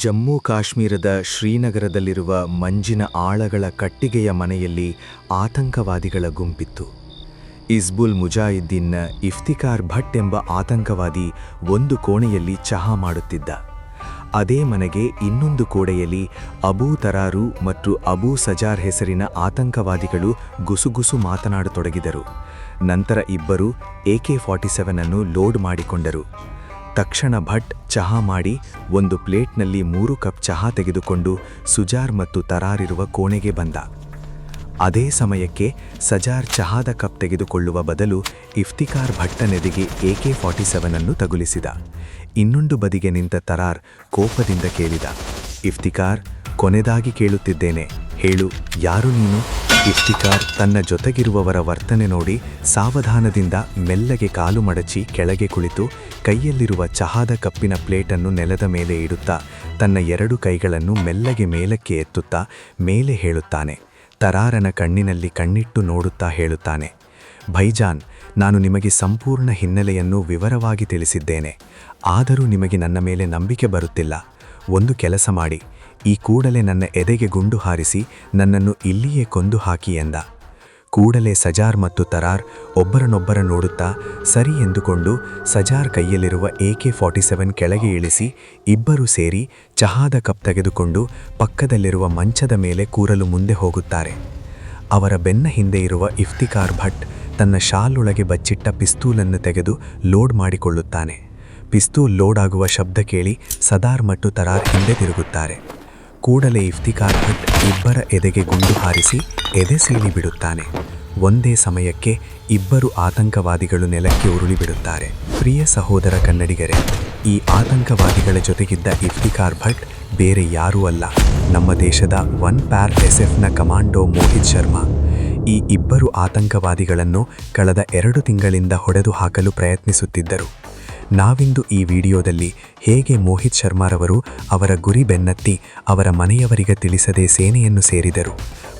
ಜಮ್ಮು ಕಾಶ್ಮೀರದ ಶ್ರೀನಗರದಲ್ಲಿರುವ ಮಂಜಿನ ಆಳಗಳ ಕಟ್ಟಿಗೆಯ ಮನೆಯಲ್ಲಿ ಆತಂಕವಾದಿಗಳ ಗುಂಪಿತ್ತು. ಇಸ್ಬುಲ್ ಮುಜಾಹಿದ್ದೀನ್ನ ಇಫ್ತಿಕಾರ್ ಭಟ್ ಎಂಬ ಆತಂಕವಾದಿ ಒಂದು ಕೋಣೆಯಲ್ಲಿ ಚಹಾ ಮಾಡುತ್ತಿದ್ದ. ಅದೇ ಮನೆಗೆ ಇನ್ನೊಂದು ಕೋಣೆಯಲ್ಲಿ ಅಬೂ ತರಾರು ಮತ್ತು ಅಬೂ ಸಜಾರ್ ಹೆಸರಿನ ಆತಂಕವಾದಿಗಳು ಗುಸುಗುಸು ಮಾತನಾಡತೊಡಗಿದರು. ನಂತರ ಇಬ್ಬರು AK-47 ಅನ್ನು ಲೋಡ್ ಮಾಡಿಕೊಂಡರು. ತಕ್ಷಣ ಭಟ್ ಚಹಾ ಮಾಡಿ ಒಂದು ಪ್ಲೇಟ್ನಲ್ಲಿ 3 ಕಪ್ ಚಹಾ ತೆಗೆದುಕೊಂಡು ಸುಜಾರ್ ಮತ್ತು ತರಾರಿರುವ ಕೋಣೆಗೆ ಬಂದ. ಅದೇ ಸಮಯಕ್ಕೆ ಸಜಾರ್ ಚಹಾದ ಕಪ್ ತೆಗೆದುಕೊಳ್ಳುವ ಬದಲು ಇಫ್ತಿಕಾರ್ ಭಟ್ಟನೆದೆಗೆ AK-47 ಅನ್ನು ತಗುಲಿಸಿದ. ಇನ್ನೊಂದು ಬದಿಗೆ ನಿಂತ ತರಾರ್ ಕೋಪದಿಂದ ಕೇಳಿದ, ಇಫ್ತಿಕಾರ್, ಕೊನೆದಾಗಿ ಕೇಳುತ್ತಿದ್ದೇನೆ, ಹೇಳು, ಯಾರು ನೀನು? ಇಫ್ತಿಕಾರ್ ತನ್ನ ಜೊತೆಗಿರುವವರ ವರ್ತನೆ ನೋಡಿ ಸಾವಧಾನದಿಂದ ಮೆಲ್ಲಗೆ ಕಾಲು ಮಡಚಿ ಕೆಳಗೆ ಕುಳಿತು ಕೈಯಲ್ಲಿರುವ ಚಹಾದ ಕಪ್ಪಿನ ಪ್ಲೇಟನ್ನು ನೆಲದ ಮೇಲೆ ಇಡುತ್ತಾ ತನ್ನ 2 ಕೈಗಳನ್ನು ಮೆಲ್ಲಗೆ ಮೇಲಕ್ಕೆ ಎತ್ತುತ್ತಾ ಮೇಲೆ ಹೇಳುತ್ತಾನೆ. ತರಾರನ ಕಣ್ಣಿನಲ್ಲಿ ಕಣ್ಣಿಟ್ಟು ನೋಡುತ್ತಾ ಹೇಳುತ್ತಾನೆ, ಭೈಜಾನ್, ನಾನು ನಿಮಗೆ ಸಂಪೂರ್ಣ ಹಿನ್ನೆಲೆಯನ್ನು ವಿವರವಾಗಿ ತಿಳಿಸಿದ್ದೇನೆ. ಆದರೂ ನಿಮಗೆ ನನ್ನ ಮೇಲೆ ನಂಬಿಕೆ ಬರುತ್ತಿಲ್ಲ. ಒಂದು ಕೆಲಸ ಮಾಡಿ, ಈ ಕೂಡಲೇ ನನ್ನ ಎದೆಗೆ ಗುಂಡು ಹಾರಿಸಿ ನನ್ನನ್ನು ಇಲ್ಲಿಯೇ ಕೊಂದು ಹಾಕಿ ಎಂದ. ಕೂಡಲೇ ಸಜಾರ್ ಮತ್ತು ತರಾರ್ ಒಬ್ಬರನ್ನೊಬ್ಬರ ನೋಡುತ್ತಾ ಸರಿ ಎಂದುಕೊಂಡು ಸಜಾರ್ ಕೈಯಲ್ಲಿರುವ AK-47 ಕೆಳಗೆ ಇಳಿಸಿ ಇಬ್ಬರೂ ಸೇರಿ ಚಹಾದ ಕಪ್ ತೆಗೆದುಕೊಂಡು ಪಕ್ಕದಲ್ಲಿರುವ ಮಂಚದ ಮೇಲೆ ಕೂರಲು ಮುಂದೆ ಹೋಗುತ್ತಾರೆ. ಅವರ ಬೆನ್ನ ಹಿಂದೆ ಇರುವ ಇಫ್ತಿಕಾರ್ ಭಟ್ ತನ್ನ ಶಾಲೊಳಗೆ ಬಚ್ಚಿಟ್ಟ ಪಿಸ್ತೂಲನ್ನು ತೆಗೆದು ಲೋಡ್ ಮಾಡಿಕೊಳ್ಳುತ್ತಾನೆ. ಪಿಸ್ತೂಲ್ ಲೋಡ್ ಆಗುವ ಶಬ್ದ ಕೇಳಿ ಸದಾರ್ ಮತ್ತು ತರಾರ್ ಹಿಂದೆ ತಿರುಗುತ್ತಾರೆ. ಕೂಡಲೇ ಇಫ್ತಿಕಾರ್ ಭಟ್ ಇಬ್ಬರ ಎದೆಗೆ ಗುಂಡು ಹಾರಿಸಿ ಎದೆ ಸೀಳಿ ಬಿಡುತ್ತಾನೆ. ಒಂದೇ ಸಮಯಕ್ಕೆ ಇಬ್ಬರು ಆತಂಕವಾದಿಗಳು ನೆಲಕ್ಕೆ ಉರುಳಿ ಬಿಡುತ್ತಾರೆ. ಪ್ರಿಯ ಸಹೋದರ ಕನ್ನಡಿಗರೇ, ಈ ಆತಂಕವಾದಿಗಳ ಜೊತೆಗಿದ್ದ ಇಫ್ತಿಕಾರ್ ಭಟ್ ಬೇರೆ ಯಾರೂ ಅಲ್ಲ, ನಮ್ಮ ದೇಶದ 1 ಪ್ಯಾರ್ SF ಕಮಾಂಡೋ ಮೋಹಿತ್ ಶರ್ಮಾ. ಈ ಇಬ್ಬರು ಆತಂಕವಾದಿಗಳನ್ನು ಕಳೆದ 2 ತಿಂಗಳಿಂದ ಹೊಡೆದು ಹಾಕಲು ಪ್ರಯತ್ನಿಸುತ್ತಿದ್ದರು. ನಾವಿಂದು ಈ ವಿಡಿಯೋದಲ್ಲಿ ಹೇಗೆ ಮೋಹಿತ್ ಶರ್ಮಾರವರು ಅವರ ಗುರಿ ಬೆನ್ನತ್ತಿ ಅವರ ಮನೆಯವರಿಗೆ ತಿಳಿಸದೆ ಸೇನೆಯನ್ನು ಸೇರಿದರು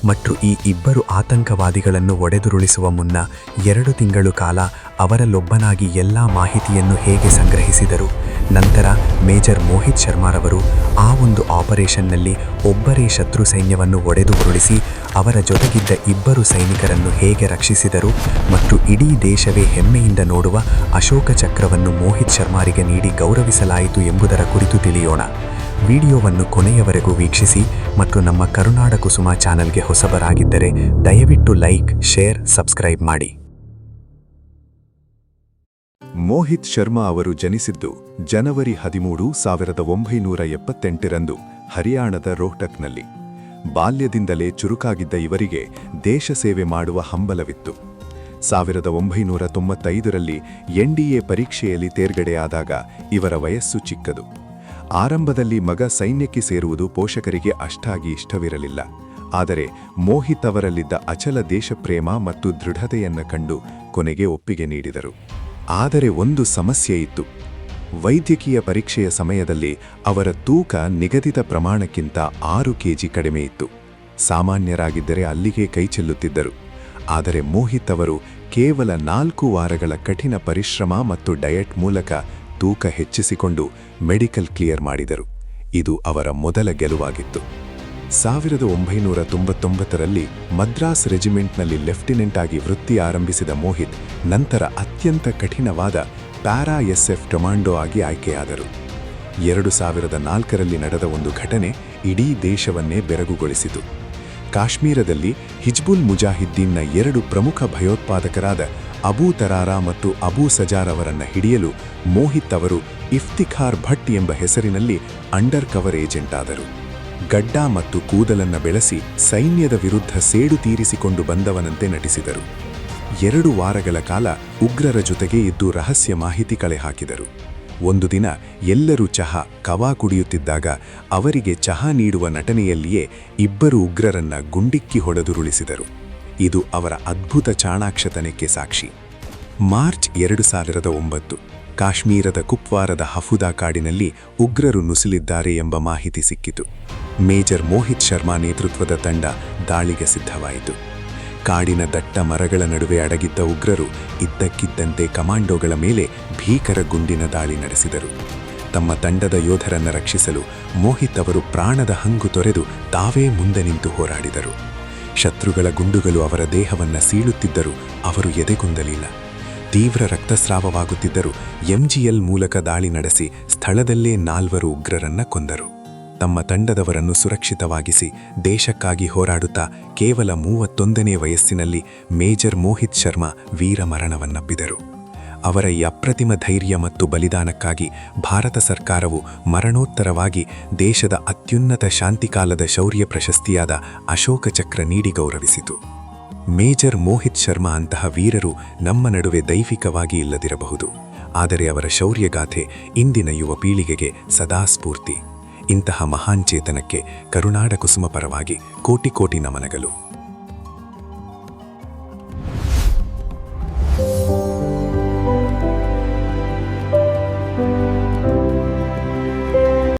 ಮತ್ತು ಈ ಇಬ್ಬರು ಆತಂಕವಾದಿಗಳನ್ನು ಒಡೆದುರುಳಿಸುವ ಮುನ್ನ 2 ತಿಂಗಳು ಕಾಲ ಅವರಲ್ಲೊಬ್ಬನಾಗಿ ಎಲ್ಲ ಮಾಹಿತಿಯನ್ನು ಹೇಗೆ ಸಂಗ್ರಹಿಸಿದರು, ನಂತರ ಮೇಜರ್ ಮೋಹಿತ್ ಶರ್ಮಾರವರು ಆ ಒಂದು ಆಪರೇಷನ್ನಲ್ಲಿ ಒಬ್ಬರೇ ಶತ್ರು ಸೈನ್ಯವನ್ನು ಒಡೆದು ಉರುಳಿಸಿ ಅವರ ಜೊತೆಗಿದ್ದ ಇಬ್ಬರು ಸೈನಿಕರನ್ನು ಹೇಗೆ ರಕ್ಷಿಸಿದರು ಮತ್ತು ಇಡೀ ದೇಶವೇ ಹೆಮ್ಮೆಯಿಂದ ನೋಡುವ ಅಶೋಕ ಚಕ್ರವನ್ನು ಮೋಹಿತ್ ಶರ್ಮಾರಿಗೆ ನೀಡಿ ಗೌರವಿಸಲಾಯಿತು ಎಂಬುದರ ಕುರಿತು ತಿಳಿಯೋಣ. ವಿಡಿಯೋವನ್ನು ಕೊನೆಯವರೆಗೂ ವೀಕ್ಷಿಸಿ ಮತ್ತು ನಮ್ಮ ಕರುನಾಡ ಕುಸುಮ ಚಾನೆಲ್ಗೆ ಹೊಸಬರಾಗಿದ್ದರೆ ದಯವಿಟ್ಟು ಲೈಕ್, ಶೇರ್, ಸಬ್ಸ್ಕ್ರೈಬ್ ಮಾಡಿ. ಮೋಹಿತ್ ಶರ್ಮಾ ಅವರು ಜನಿಸಿದ್ದು ಜನವರಿ 13, 1978 ಹರಿಯಾಣದ ರೋಹ್ಟಕ್ನಲ್ಲಿ. ಬಾಲ್ಯದಿಂದಲೇ ಚುರುಕಾಗಿದ್ದ ಇವರಿಗೆ ದೇಶ ಸೇವೆ ಮಾಡುವ ಹಂಬಲವಿತ್ತು. 1995ರಲ್ಲಿ NDA ಪರೀಕ್ಷೆಯಲ್ಲಿ ತೇರ್ಗಡೆಯಾದಾಗ ಇವರ ವಯಸ್ಸು ಚಿಕ್ಕದು. ಆರಂಭದಲ್ಲಿ ಮಗ ಸೈನ್ಯಕ್ಕೆ ಸೇರುವುದು ಪೋಷಕರಿಗೆ ಅಷ್ಟಾಗಿ ಇಷ್ಟವಿರಲಿಲ್ಲ. ಆದರೆ ಮೋಹಿತ್ ಅವರಲ್ಲಿದ್ದ ಅಚಲ ದೇಶಪ್ರೇಮ ಮತ್ತು ದೃಢತೆಯನ್ನು ಕಂಡು ಕೊನೆಗೆ ಒಪ್ಪಿಗೆ ನೀಡಿದರು. ಆದರೆ ಒಂದು ಸಮಸ್ಯೆ ಇತ್ತು. ವೈದ್ಯಕೀಯ ಪರೀಕ್ಷೆಯ ಸಮಯದಲ್ಲಿ ಅವರ ತೂಕ ನಿಗದಿತ ಪ್ರಮಾಣಕ್ಕಿಂತ 6 kg ಕಡಿಮೆ ಇತ್ತು. ಸಾಮಾನ್ಯರಾಗಿದ್ದರೆ ಅಲ್ಲಿಗೆ ಕೈಚೆಲ್ಲುತ್ತಿದ್ದರು. ಆದರೆ ಮೋಹಿತ್ ಅವರು ಕೇವಲ 4 ವಾರಗಳ ಕಠಿಣ ಪರಿಶ್ರಮ ಮತ್ತು ಡಯಟ್ ಮೂಲಕ ತೂಕ ಹೆಚ್ಚಿಸಿಕೊಂಡು ಮೆಡಿಕಲ್ ಕ್ಲಿಯರ್ ಮಾಡಿದರು. ಇದು ಅವರ ಮೊದಲ ಗೆಲುವಾಗಿತ್ತು. 1999ರಲ್ಲಿ ಮದ್ರಾಸ್ ರೆಜಿಮೆಂಟ್ನಲ್ಲಿ ಲೆಫ್ಟಿನೆಂಟ್ ಆಗಿ ವೃತ್ತಿ ಆರಂಭಿಸಿದ ಮೋಹಿತ್ ನಂತರ ಅತ್ಯಂತ ಕಠಿಣವಾದ ಪ್ಯಾರಾ SF ಕಮಾಂಡೋ ಆಗಿ ಆಯ್ಕೆಯಾದರು. 2004ರಲ್ಲಿ ನಡೆದ ಒಂದು ಘಟನೆ ಇಡೀ ದೇಶವನ್ನೇ ಬೆರಗುಗೊಳಿಸಿತು. ಕಾಶ್ಮೀರದಲ್ಲಿ ಹಿಜ್ಬುಲ್ ಮುಜಾಹಿದ್ದೀನ್ನ 2 ಪ್ರಮುಖ ಭಯೋತ್ಪಾದಕರಾದ ಅಬೂ ತರಾರ ಮತ್ತು ಅಬೂ ಸಜಾರ್ ಅವರನ್ನು ಹಿಡಿಯಲು ಮೋಹಿತ್ ಅವರು ಇಫ್ತಿಕಾರ್ ಭಟ್ ಎಂಬ ಹೆಸರಿನಲ್ಲಿ ಅಂಡರ್ ಕವರ್ ಏಜೆಂಟ್ ಆದರು. ಗಡ್ಡ ಮತ್ತು ಕೂದಲನ್ನು ಬೆಳೆಸಿ ಸೈನ್ಯದ ವಿರುದ್ಧ ಸೇಡು ತೀರಿಸಿಕೊಂಡು ಬಂದವನಂತೆ ನಟಿಸಿದರು. 2 ವಾರಗಳ ಕಾಲ ಉಗ್ರರ ಜೊತೆಗೆ ಇದ್ದು ರಹಸ್ಯ ಮಾಹಿತಿ ಕಲೆ ಹಾಕಿದರು. ಒಂದು ದಿನ ಎಲ್ಲರೂ ಚಹಾ ಕವಾ ಕುಡಿಯುತ್ತಿದ್ದಾಗ ಅವರಿಗೆ ಚಹಾ ನೀಡುವ ನಟನೆಯಲ್ಲಿಯೇ ಇಬ್ಬರು ಉಗ್ರರನ್ನ ಗುಂಡಿಕ್ಕಿ ಹೊಡೆದುರುಳಿಸಿದರು. ಇದು ಅವರ ಅದ್ಭುತ ಚಾಣಾಕ್ಷತನಕ್ಕೆ ಸಾಕ್ಷಿ. ಮಾರ್ಚ್ 2009 ಕಾಶ್ಮೀರದ ಕುಪ್ವಾರದ ಹಫುದಾ ಕಾಡಿನಲ್ಲಿ ಉಗ್ರರು ನುಸುಳಿದ್ದಾರೆ ಎಂಬ ಮಾಹಿತಿ ಸಿಕ್ಕಿತು. ಮೇಜರ್ ಮೋಹಿತ್ ಶರ್ಮಾ ನೇತೃತ್ವದ ತಂಡ ದಾಳಿಗೆ ಸಿದ್ಧವಾಯಿತು. ಕಾಡಿನ ದಟ್ಟ ಮರಗಳ ನಡುವೆ ಅಡಗಿದ್ದ ಉಗ್ರರು ಇದ್ದಕ್ಕಿದ್ದಂತೆ ಕಮಾಂಡೋಗಳ ಮೇಲೆ ಭೀಕರ ಗುಂಡಿನ ದಾಳಿ ನಡೆಸಿದರು. ತಮ್ಮ ತಂಡದ ಯೋಧರನ್ನು ರಕ್ಷಿಸಲು ಮೋಹಿತ್ ಅವರು ಪ್ರಾಣದ ಹಂಗು ತೊರೆದು ತಾವೇ ಮುಂದೆ ನಿಂತು ಹೋರಾಡಿದರು. ಶತ್ರುಗಳ ಗುಂಡುಗಳು ಅವರ ದೇಹವನ್ನು ಸೀಳುತ್ತಿದ್ದರೂ ಅವರು ಎದೆಗುಂದಲಿಲ್ಲ. ತೀವ್ರ ರಕ್ತಸ್ರಾವವಾಗುತ್ತಿದ್ದರೂ MGL ಮೂಲಕ ದಾಳಿ ನಡೆಸಿ ಸ್ಥಳದಲ್ಲೇ 4 ಉಗ್ರರನ್ನ ಕೊಂದರು. ತಮ್ಮ ತಂಡದವರನ್ನು ಸುರಕ್ಷಿತವಾಗಿಸಿ ದೇಶಕ್ಕಾಗಿ ಹೋರಾಡುತ್ತಾ ಕೇವಲ 31ನೇ ವಯಸ್ಸಿನಲ್ಲಿ ಮೇಜರ್ ಮೋಹಿತ್ ಶರ್ಮಾ ವೀರ ಮರಣವನ್ನಪ್ಪಿದರು. ಅವರ ಈ ಅಪ್ರತಿಮ ಧೈರ್ಯ ಮತ್ತು ಬಲಿದಾನಕ್ಕಾಗಿ ಭಾರತ ಸರ್ಕಾರವು ಮರಣೋತ್ತರವಾಗಿ ದೇಶದ ಅತ್ಯುನ್ನತ ಶಾಂತಿಕಾಲದ ಶೌರ್ಯ ಪ್ರಶಸ್ತಿಯಾದ ಅಶೋಕ ಚಕ್ರ ನೀಡಿ ಗೌರವಿಸಿತು. ಮೇಜರ್ ಮೋಹಿತ್ ಶರ್ಮಾ ಅಂತಹ ವೀರರು ನಮ್ಮ ನಡುವೆ ದೈವಿಕವಾಗಿ ಇಲ್ಲದಿರಬಹುದು, ಆದರೆ ಅವರ ಶೌರ್ಯಗಾಥೆ ಇಂದಿನ ಯುವ ಪೀಳಿಗೆಗೆ ಸದಾ ಸ್ಫೂರ್ತಿ. ಇಂತಹ ಮಹಾನ್ ಚೇತನಕ್ಕೆ ಕರುನಾಡ ಕುಸುಮ ಪರವಾಗಿ ಕೋಟಿ ಕೋಟಿ ನಮನಗಳು.